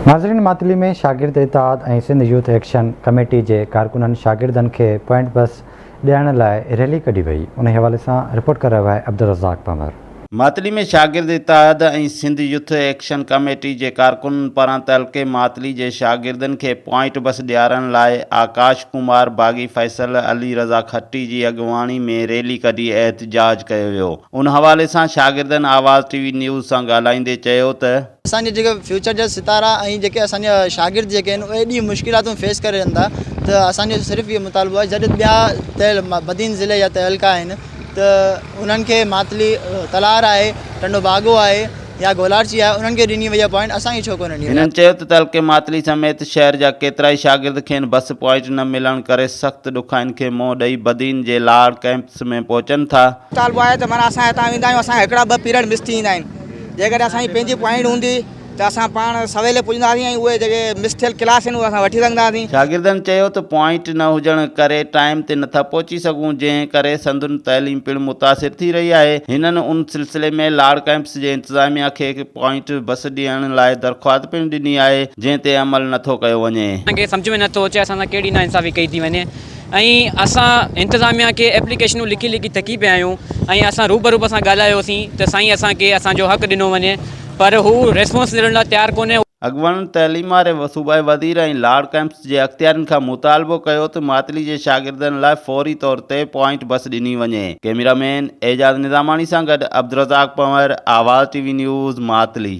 नाज़रीन, मातली में शागिर्द इत्तेहाद ऐं सिंध यूथ एक्शन कमेटी के कारकुननि शागिर्दनि खे पॉइंट बस ॾियण लाइ रैली कढी वई। उन हवाले से रिपोर्ट कर रहा है अब्दुल रज़ाक पंवर। मातली में शागिर्द इत्तेहाद ऐं सिंध यूथ एक्शन कमेटी के कारकुननि पारां तहलके मातली के शागिर्दनि खे पॉइंट बस ॾियारण लाइ आकाश कुमार बागी फैसल अली रज़ा खट्टी की अॻुवाणी में रैली कढी एहतजाज कयो वियो। उन हवाले से शागिर्दनि आवाज़ टीवी न्यूज़ सां ॻाल्हाईंदे चयो त असांजे जेके फ्यूचर जा सितारा ऐं जेके असांजा शागिर्द जेके आहिनि उहे एॾी मुश्किलातूं फेस करे रहंदा त असांजो सिर्फ़ु इहो मुतालबो आहे जॾहिं ॿिया बदीन ज़िले जा तहलका आहिनि त उन्हनि खे मातली तलार आहे, टंडो बागो आहे या गोलारची आहे, उन्हनि खे ॾिनी वई आहे पॉइंट, असांखे छो कोन ॾिनी। हिननि चयो त तहलके मातली समेत शहर जा केतिरा ई शागिर्द खेनि बस पॉइंट न मिलण करे सख़्त ॾुखाइनि खे मुंहुं ॾेई बदीन जे लाड़ कैंप्स में पहुचनि था। मुतालबो आहे त माना असां हितां वेंदा आहियूं, असां हिकिड़ा 2 पीरियड मिस थी वेंदा आहिनि। जेकॾहिं असांजी पंहिंजी पॉइंट हूंदी त असां पाण सवेल पुॼंदासीं ऐं उहे जेके मिस थियल क्लास आहिनि उहे असां वठी सघंदासीं। शागिर्दनि चयो त पॉइंट न हुजण करे टाइम ते नथा पहुची सघूं, जंहिं करे संदुनि तइलीम पिणु मुतासिर थी रही आहे। हिननि उन सिलसिले में लाड़ कैंप्स जे इंतज़ामिया खे पॉइंट बस ॾियण लाइ दरख़्वास्त पिणु ॾिनी आहे, जंहिं ते अमल नथो कयो वञे। असांखे सम्झ में नथो अचे असां सां कहिड़ी नाइंसाफ़ी कई थी वञे ऐं असां इंतिज़ामिया खे एप्लीकेशनूं लिखी लिखी थकी पिया आहियूं ऐं असां रूबरू सां ॻाल्हायोसीं त साईं असांखे असांजो हक़ ॾिनो वञे, पर हू रिस्पॉन्स ॾियण लाइ तयारु कोन्हे। अॻुवाणी तइलीम वारे सूबाई वज़ीर ऐं लाड़ कैंप्स जे अख़्तियारनि खां मुतालबो कयो त मातली जे शागिर्दनि लाइ फौरी तौर ते पॉइंट बस ॾिनी वञे। कैमरामैन एजाज़ निज़ामानी सां गॾु अब्दुल रज़ाक पंवर, आवाज़ टीवी न्यूज़, मातली।